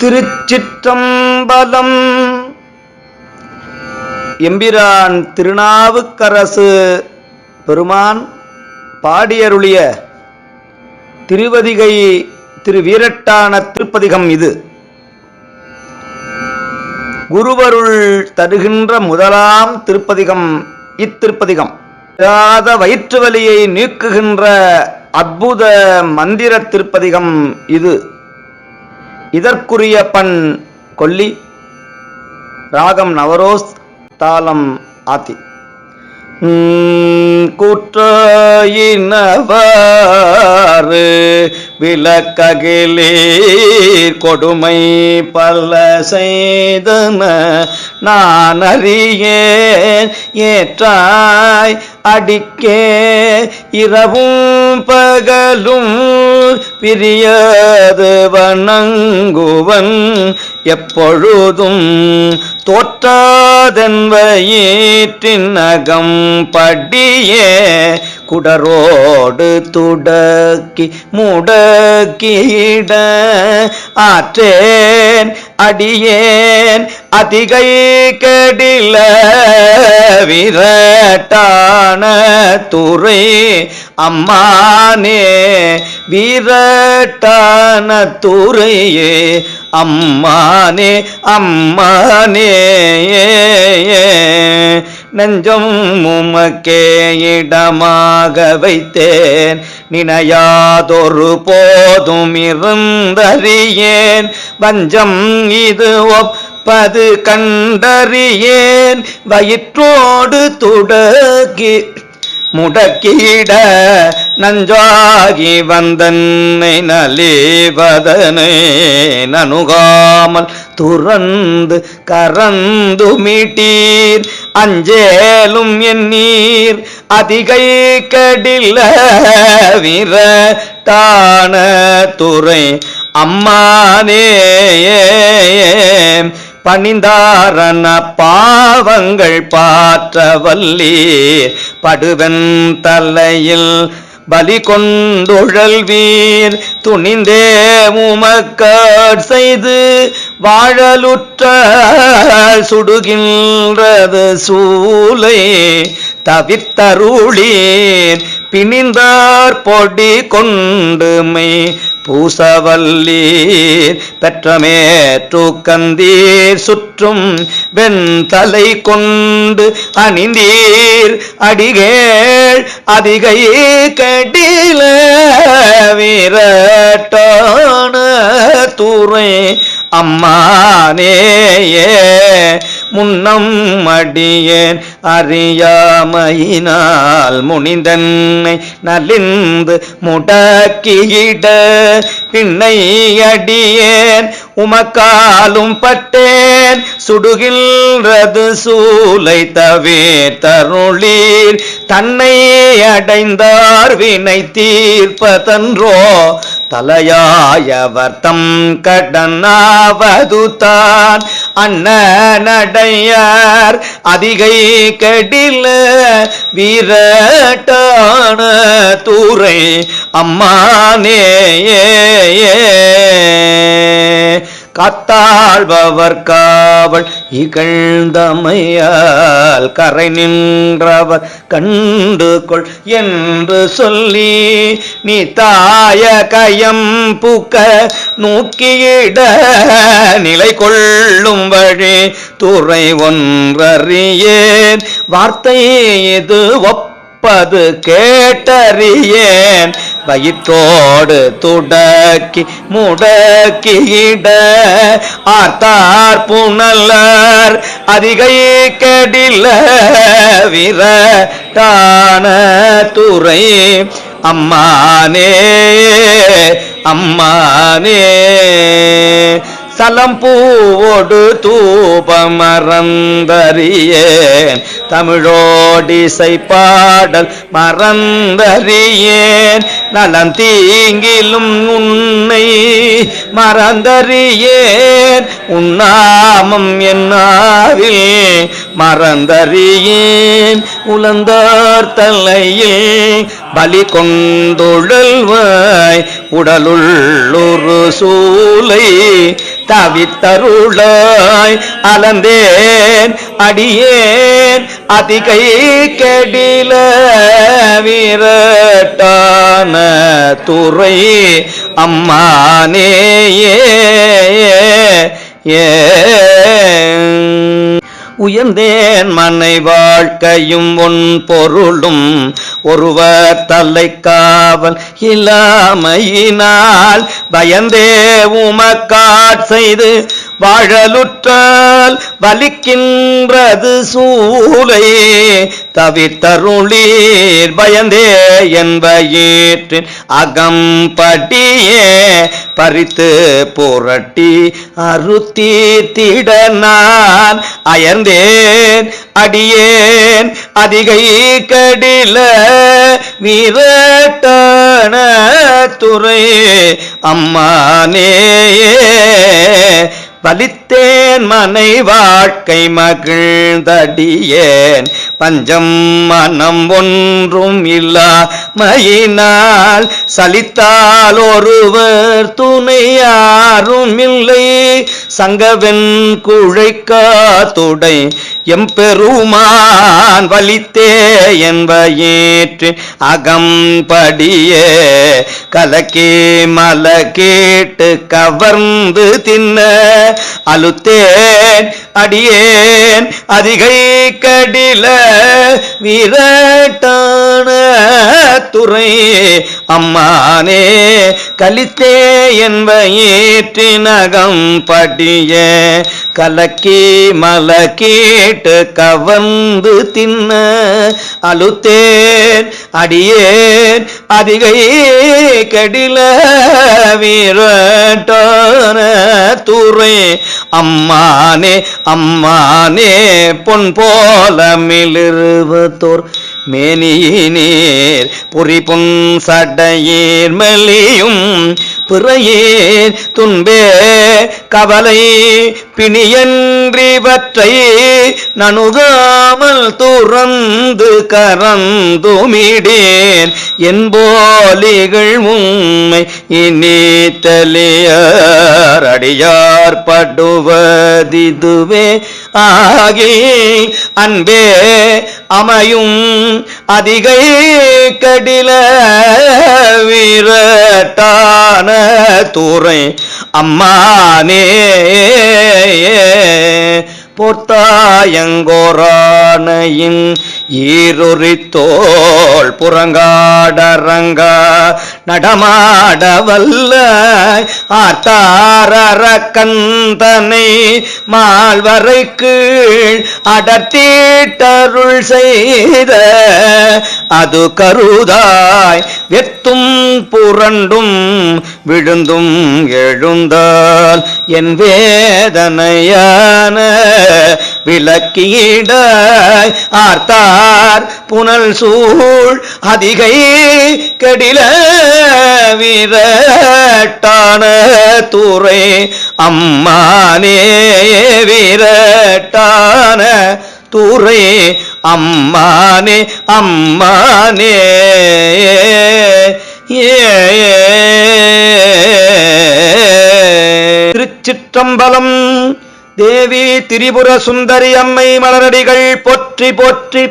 திருச்சிற்றம்பலம். எம்பிரான் திருநாவுக்கரசு பெருமான் பாடியருளிய திருவதிகை திருவீரட்டான திருப்பதிகம் இது. குருவருள் தருகின்ற முதலாம் திருப்பதிகம் இத்திருப்பதிகம். வயிற்று வலியை நீக்குகின்ற அற்புத மந்திர திருப்பதிகம் இது. இதற்குரிய பண் கொல்லி, ராகம் நவரோஸ், தாளம் ஆத்தி. குற்றாயினவாறு விளக்ககிலீர் கொடுமை பல செய்தன நான் அறியேன். ஏற்றாய் அடிக்கே இரவும் பகலும் பிரியது வணங்குவன் எப்பொழுதும் தோற்றாதன் வயிற்றின் நகம் படியே குடரோடு துடக்கி முடக்கிட ஆற்றேன் அடியேன் அதிகை கடில விரட்டான துறை அம்மானே. வீரட்டான துறையே அம்மானே அம்மானே. நெஞ்சம் உமக்கே இடமாக வைத்தேன், நினையாதொரு போதும் இருந்தறியேன். வஞ்சம் இது ஒப்பது கண்டறியேன், வயிற்றோடு துடக்கி முடக்கிட நஞ்சாகி வந்தன்னை நலிவதனை நனுகாமல் துறந்து கறந்து மீட்டீர். அஞ்சேலும் எண்ணீர் அதிகை கடில விரட்டான துறை அம்மானே. பணிந்தாரன பாவங்கள் பாற்ற வல்லீர், படுவன் தலையில் பலி கொண்டுழல்வீர். துணிந்தே உமக்காட் செய்து வாழலுற்ற சுடுகின்றது சூலை தவிர்த்தருளீர். பிணிந்தார் பொடி கொண்டுமை பூசவல்லீர். பெற்றமேற்று கந்தீர் சுற்றும் வெண்தலை கொண்டு அணிந்தீர். அடிகேள் அதிகை கடில விரட்டான துறை அம்மானேயே. முன்னம் அடியேன் அறியாமையினால் முனிந்தன்னை நலிந்து முடக்கிட பின்னை அடியேன் உமக்காலும் பட்டேன். சுடுகின்றது சூலை தவிர்த்தருளீர். தன்னை அடைந்தார் வினை தீர்ப்பதன்றோ தலையாயவர் தம் கடனாவதுதான். அண்ணனடையார் அதிகை கடில வீரட்டான தூரை அம்மானே. காத்தாழ்பவர் காவல் இகழ்ந்தமையால் கரை நின்றவர் கண்டு கொள் என்று சொல்லி நீ தாய கயம் பூக்க நோக்கியிட நிலை கொள்ளும் வழி துறை ஒன்றறியேன். வார்த்தை இது ஒப்பது கேட்டறியேன். வயிற்றோடு துடக்கி முடக்கிட ஆர்த்தார் புனலர் அதிகை கடில விரட்டான துறை அம்மானே அம்மானே. சலம்பூவோடு தூபமறந்தறியேன், தமிழோடிசை பாடல் மறந்தறியேன். நலம் தீங்கிலும் உன்னை மறந்தறியேன். உன்னாமம் என்னாவில் மறந்தறியேன். உலந்தார் தலையில் பலி கொண்டுழல்வாய் உடலுள்ளொரு சூலை தவித்தருளாய் அலந்தேன் அடியேன் அதிகை கெடில விரட்டான துறை அம்மானேயே உயர்ந்தேன் மனை வாழ்க்கையும் ஒன் பொருளும் ஒருவர் தலை காவல் இல்லாமையினால் பயந்தே உமக்காட் செய்து வாழலுற்றால் வலிக்கின்றது சூலை தவிர்த்தருளீர் பயந்தே என்பயிற்றின் அகம்படியே பறித்து புரட்டி அறுத்தீர்த்திட நான் அயர்ந்தேன் அடியேன் அதிகை கடில விரட்டான துறை அம்மானேயே வலித்தேன் மனை வாழ்க்கை மகிழ்ந்தடியேன் பஞ்சம் மனம் ஒன்றும் இல்லாமையினால் சலித்தால் ஒருவர் துணை யாரும் இல்லை சங்கவென் குழைக்காத்துடை எம்பெருமான் வலித்தே என்பயிற்று அகம்படியே கலக்கே மல கேட்டு கவர்ந்து தின்ன அலுத்தேன் அடியேன் அதிகை கடில விரட்டான துறை அம்மானே கலித்தே என்பயிற்றினகம் படிய கலக்கி மல கேட்டு கவர்ந்து தின்ன அலுத்தேன் அடியேன் அதிகை கடில விரட்டான துறை அம்மானே அம்மானே பொன் போல மிளிர்வதோர் மேனியினீர் புரி புன் சடையீர் மெலியும் பிறையீர் துன்பே கவலை பிணியன்றிவற்றை நணுகாமல் துறந்து கரந்துமிடேன் என்போலிகள் உண்மை இனித்தலியார் அடியார் படுவதிதுவே ஆகி அன்பே அமையும் அதிகை கடில விரட்டான துறை அம்மானே பொர்த்தாயங்கோரானையின் ஈருரித்தோள் புறங்காடரங்கா நடமாடவல்ல ஆர்த்தாரக்கந்தனை மால்வரை கீழ் அடர்த்தீட்டருள் செய்த அது கருதாய் வெத்தும் புரண்டும் விழுந்தும் எழுந்தால் என் வேதனையான விளக்கிட ஆர்த்தார் புனல் சூழ் அதிகை கடில விரட்டான துறை அம்மானே விரட்டான துறை அம்மானே அம்மானே திருச்சிற்றம்பலம். தேவி திரிபுர சுந்தரி அம்மை மலரடிகள் போற்றி போற்றி.